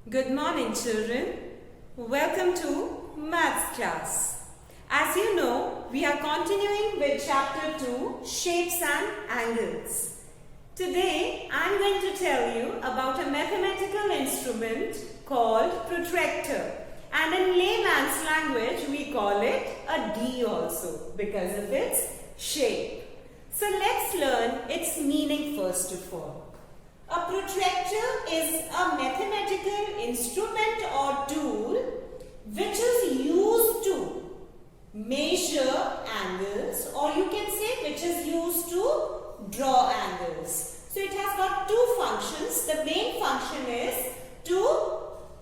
Good morning, children. Welcome to Maths class. As you know, we are continuing with Chapter 2, Shapes and Angles. Today, I am going to tell you about a mathematical instrument called protractor. And in layman's language, we call it a D also because of its shape. So let's learn its meaning first of all. A protractor is a mathematical instrument or tool which is used to measure angles, or you can say which is used to draw angles. So it has got two functions. The main function is to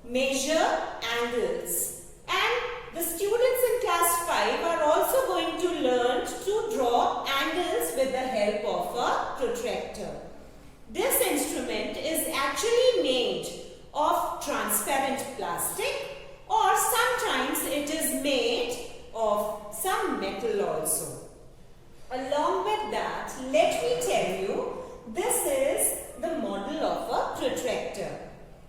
measure angles. And the students in class 5 are also going to learn to draw angles with the help of a protractor. This instrument is actually made of transparent plastic, or sometimes it is made of some metal also. Along with that, let me tell you, this is the model of a protractor.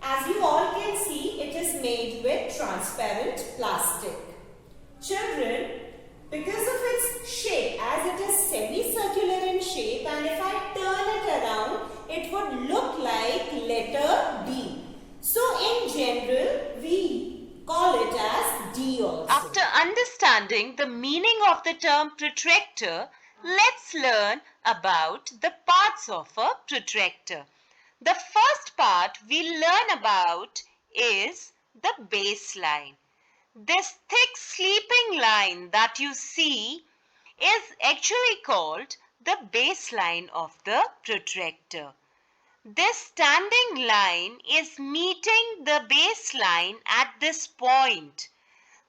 As you all can see, it is made with transparent plastic. Children, because of its shape, as it is semicircular in shape, and if I turn it around, it would look like letter D. So in general, we call it as D also. After understanding the meaning of the term protractor, let's learn about the parts of a protractor. The first part we learn about is the baseline. This thick sleeping line that you see is actually called the baseline of the protractor. This standing line is meeting the baseline at this point.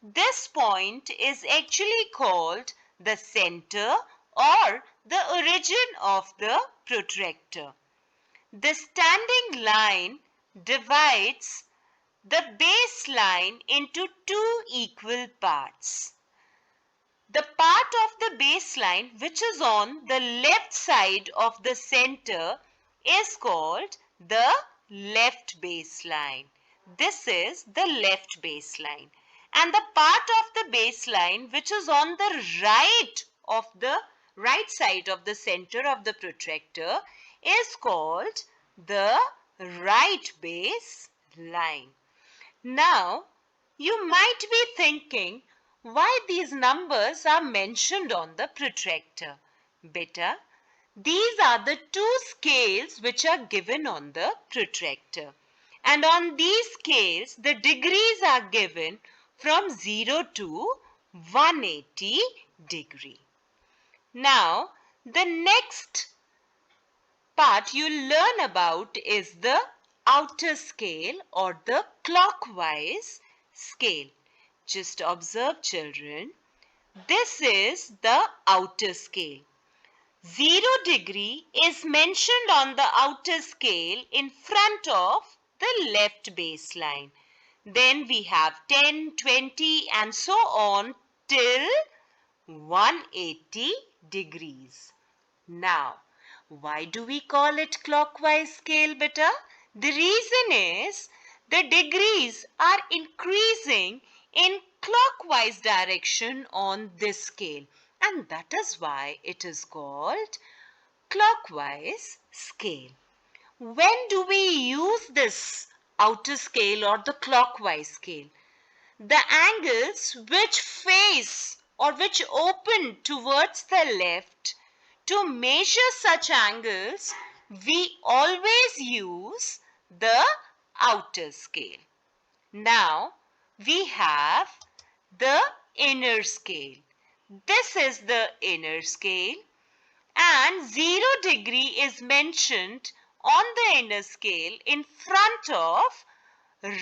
This point is actually called the center or the origin of the protractor. The standing line divides the baseline into two equal parts. The part of the baseline which is on the left side of the center is called the left baseline. This is the left baseline. And the part of the baseline which is on the right side of the center of the protractor is called the right baseline. Now, you might be thinking why these numbers are mentioned on the protractor. Beta, these are the two scales which are given on the protractor. And on these scales, the degrees are given from 0 to 180 degree. Now, the next part you'll learn about is the outer scale or the clockwise scale. Just observe, children. This is the outer scale. 0 degree is mentioned on the outer scale in front of the left baseline. Then we have 10, 20 and so on till 180 degrees. Now, why do we call it clockwise scale, beta? The reason is the degrees are increasing in clockwise direction on this scale, and that is why it is called clockwise scale. When do we use this outer scale or the clockwise scale? The angles which face or which open towards the left, to measure such angles, we always use the outer scale. Now, we have the inner scale. This is the inner scale, and 0 degree is mentioned on the inner scale in front of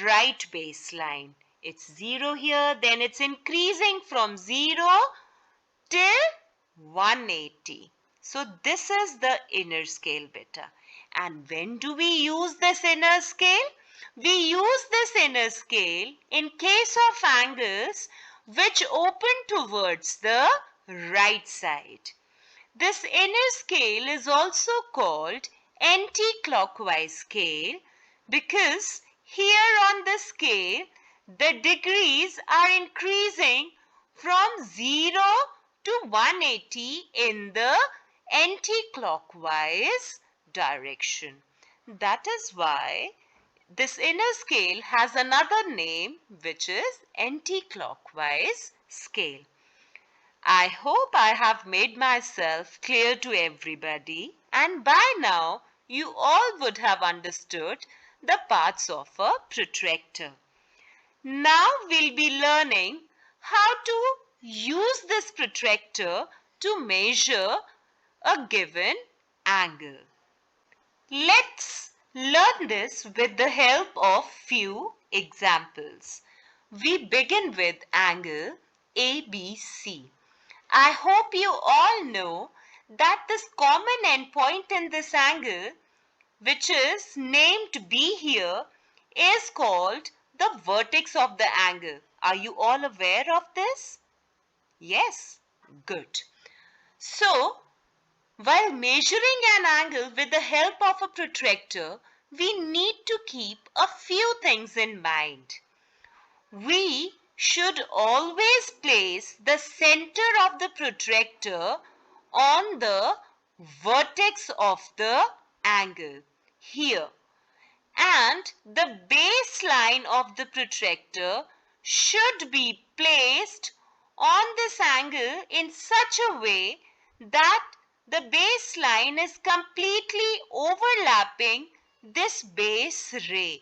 right baseline. It's 0 here, then it's increasing from 0 till 180. So this is the inner scale, beta. And when do we use this inner scale? We use this inner scale in case of angles which open towards the right side. This inner scale is also called anti-clockwise scale because Here on the scale, the degrees are increasing from 0 to 180 in the anti-clockwise direction. That is why this inner scale has another name, which is anti-clockwise scale. I hope I have made myself clear to everybody, and by now you all would have understood the parts of a protractor. Now we'll be learning how to use this protractor to measure a given angle. Let's learn this with the help of few examples. We begin with angle ABC. I hope you all know that this common endpoint in this angle, which is named B here, is called the vertex of the angle. Are you all aware of this? Yes, good. So, while measuring an angle with the help of a protractor, we need to keep a few things in mind. We should always place the center of the protractor on the vertex of the angle here, and the baseline of the protractor should be placed on this angle in such a way that the baseline is completely overlapping this base ray.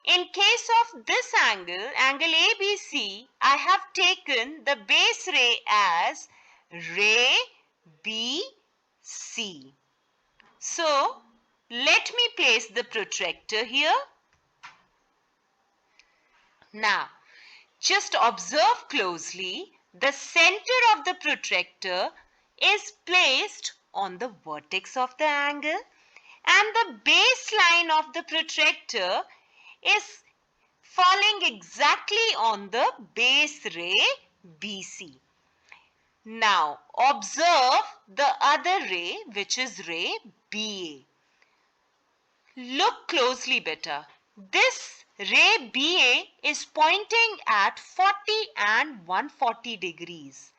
In case of this angle, angle ABC, I have taken the base ray as ray BC. So, let me place the protractor here. Now, just observe closely. The center of the protractor is placed on the vertex of the angle, and the baseline of the protractor is falling exactly on the base ray BC. Now observe the other ray, which is ray BA. Look closely beta. This ray BA is pointing at 40 and 140 degrees.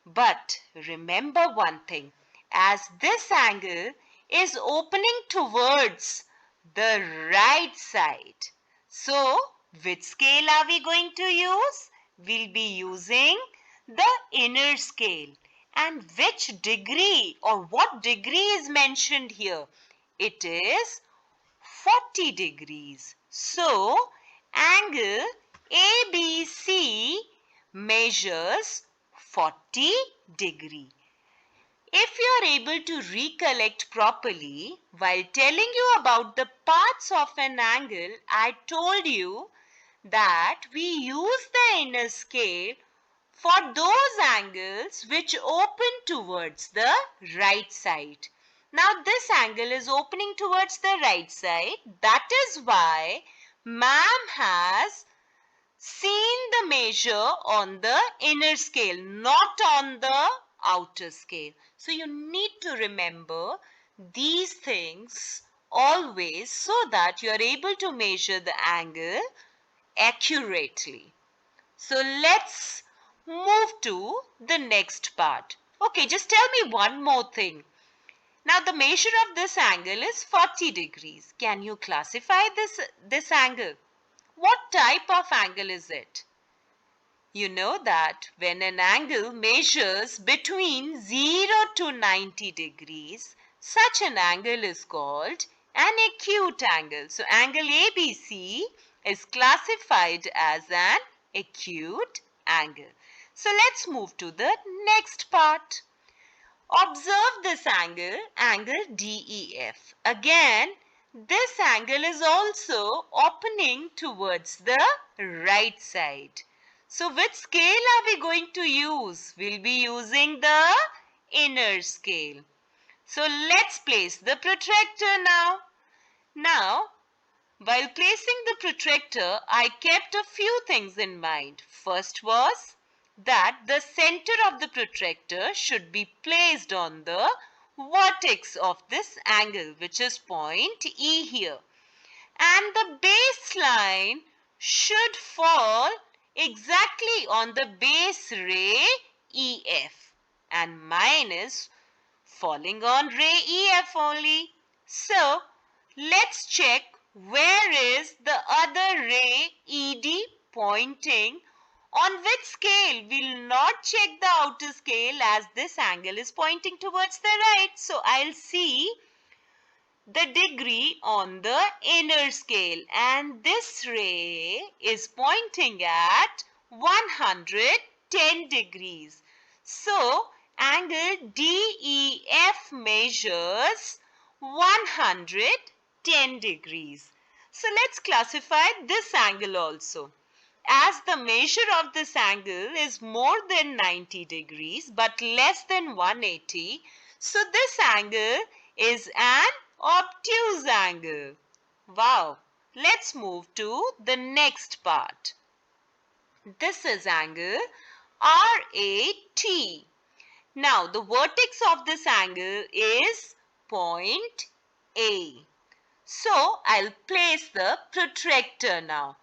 But remember one thing, as this angle is opening towards the right side. So, which scale are we going to use? We'll be using the inner scale. And which degree or what degree is mentioned here? It is 40 degrees. So, angle ABC measures 40 degree. If you are able to recollect properly, while telling you about the parts of an angle, I told you that we use the inner scale for those angles which open towards the right side. Now this angle is opening towards the right side. That is why ma'am has seen the measure on the inner scale, not on the outer scale. So you need to remember these things always so that you are able to measure the angle accurately. So let's move to the next part. Okay, just tell me one more thing. Now the measure of this angle is 40 degrees. Can you classify this angle? What type of angle is it? You know that when an angle measures between 0 to 90 degrees, such an angle is called an acute angle. So angle ABC is classified as an acute angle. So let's move to the next part. Observe this angle, angle DEF. Again, this angle is also opening towards the right side. So which scale are we going to use? We'll be using the inner scale. So let's place the protractor now. Now, while placing the protractor, I kept a few things in mind. First was that the center of the protractor should be placed on the vertex of this angle, which is point E here. and the baseline should fall exactly on the base ray EF, and mine is falling on ray EF only. So let's check where is the other ray ED pointing. On which scale? We'll not check the outer scale as this angle is pointing towards the right. So I'll see the degree on the inner scale, and this ray is pointing at 110 degrees. So angle DEF measures 110 degrees. So let's classify this angle also. As the measure of this angle is more than 90 degrees but less than 180, so this angle is an obtuse angle. Wow! Let's move to the next part. This is angle RAT. Now the vertex of this angle is point A. So I'll place the protractor now.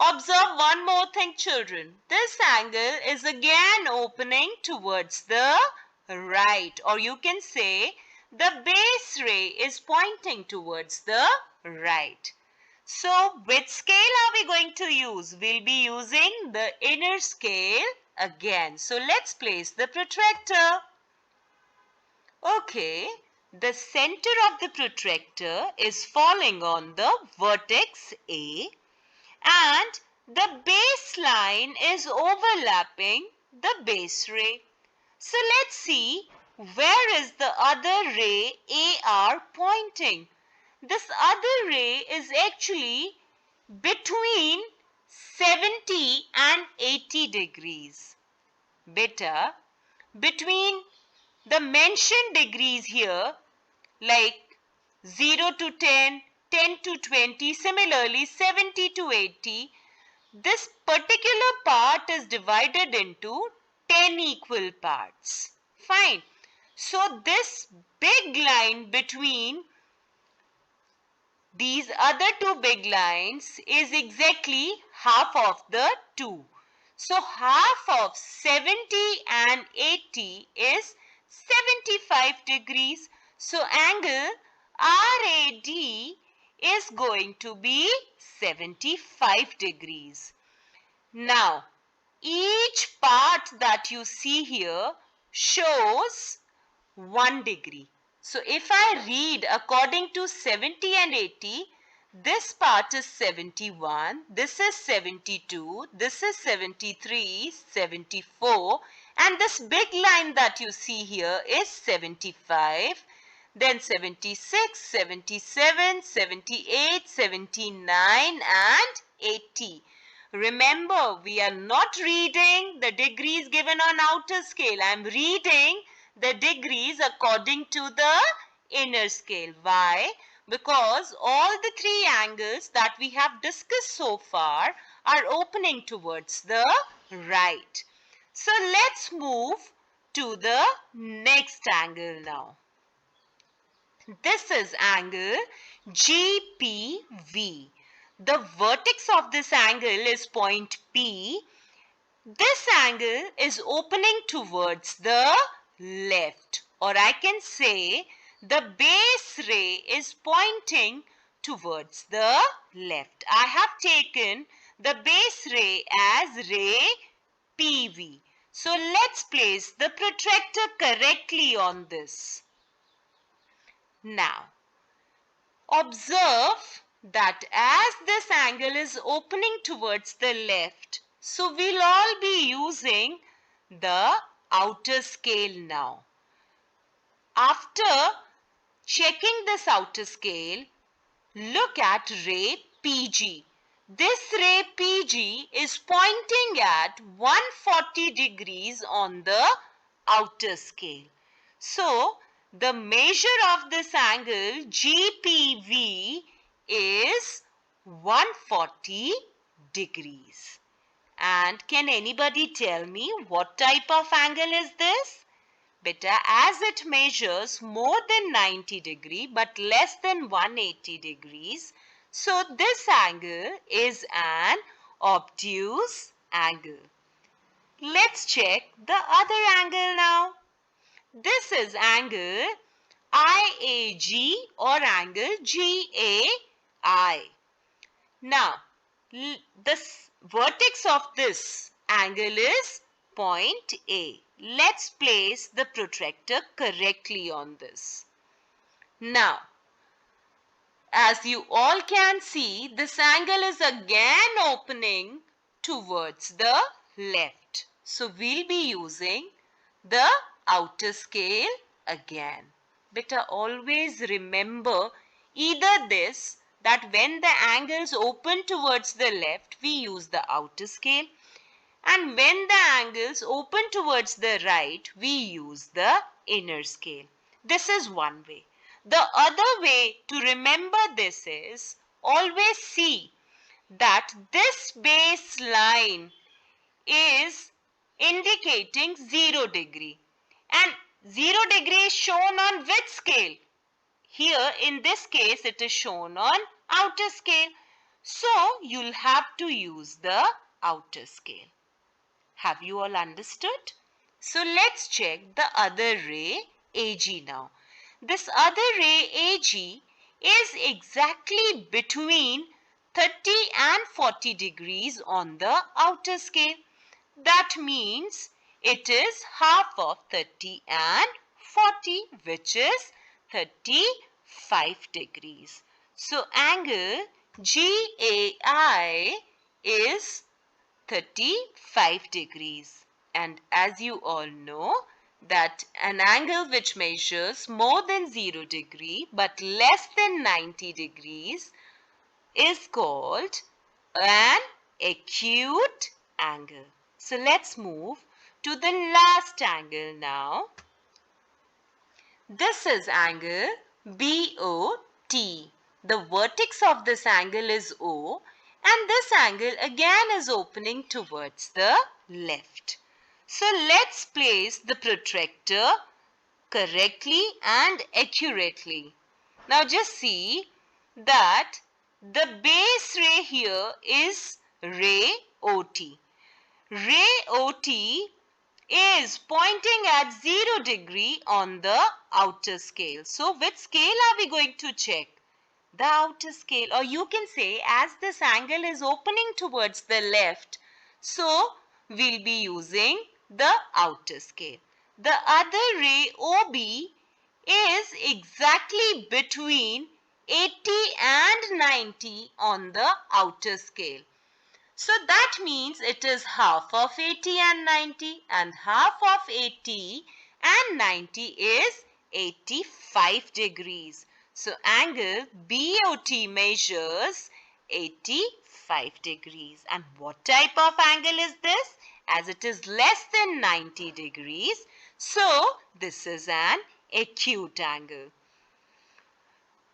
Observe one more thing, children. This angle is again opening towards the right, or you can say the base ray is pointing towards the right. So which scale are we going to use? We'll be using the inner scale again. So let's place the protractor. Okay, the center of the protractor is falling on the vertex A, and the baseline is overlapping the base ray. So let's see, where is the other ray AR pointing? This other ray is actually between 70 and 80 degrees. Beta, between the mentioned degrees here, like 0 to 10, 10 to 20, similarly 70 to 80, this particular part is divided into 10 equal parts. Fine. So this big line between these other two big lines is exactly half of the two. So half of 70 and 80 is 75 degrees. So angle RAD is going to be 75 degrees. Now, each part that you see here shows 1 degree. So if I read according to 70 and 80, this part is 71, this is 72, this is 73, 74, and this big line that you see here is 75, then 76, 77, 78, 79 and 80. Remember, we are not reading the degrees given on outer scale. I am reading the degrees according to the inner scale. Why? Because all the three angles that we have discussed so far are opening towards the right. So let's move to the next angle now. This is angle GPV. The vertex of this angle is point P. This angle is opening towards the left, or I can say the base ray is pointing towards the left. I have taken the base ray as ray PV. So let's place the protractor correctly on this. Now, observe that as this angle is opening towards the left, so we'll all be using the outer scale now. After checking this outer scale, look at ray PG. This ray PG is pointing at 140 degrees on the outer scale. So, the measure of this angle GPV is 140 degrees. And can anybody tell me what type of angle is this? Beta, as it measures more than 90 degree but less than 180 degrees, So this angle is an obtuse angle. Let's check the other angle now. This is angle IAG or angle GAI. Now, the vertex of this angle is point A. Let's place the protractor correctly on this. Now, as you all can see, this angle is again opening towards the left. So, we'll be using the outer scale again. Beta, always remember either this, that when the angles open towards the left, we use the outer scale, and when the angles open towards the right, we use the inner scale. This is one way. The other way to remember this is always see that this baseline is indicating 0 degree, and 0 degree is shown on which scale? Here in this case it is shown on outer scale. So you'll have to use the outer scale. Have you all understood? So let's check the other ray AG now. This other ray AG is exactly between 30 and 40 degrees on the outer scale. That means it is half of 30 and 40, which is 35 degrees. So angle GAI is 35 degrees. And as you all know, that an angle which measures more than 0 degree but less than 90 degrees is called an acute angle. So let's move to the last angle now. This is angle BOT. The vertex of this angle is O, and this angle again is opening towards the left. So let's place the protractor correctly and accurately. Now just see that the base ray here is ray OT. Ray OT is pointing at 0 degree on the outer scale. So which scale are we going to check? The outer scale, or you can say as this angle is opening towards the left, so we'll be using the outer scale. The other ray OB is exactly between 80 and 90 on the outer scale. So that means it is half of 80 and 90, and half of 80 and 90 is 85 degrees. So angle BOT measures 85 degrees. And what type of angle is this? As it is less than 90 degrees, so this is an acute angle.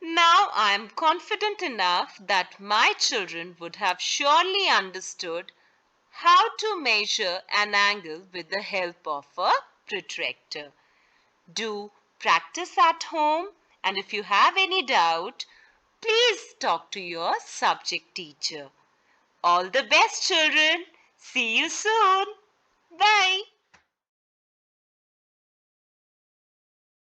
Now I am confident enough that my children would have surely understood how to measure an angle with the help of a protractor. Do practice at home, and if you have any doubt, please talk to your subject teacher. All the best, children. See you soon. Bye.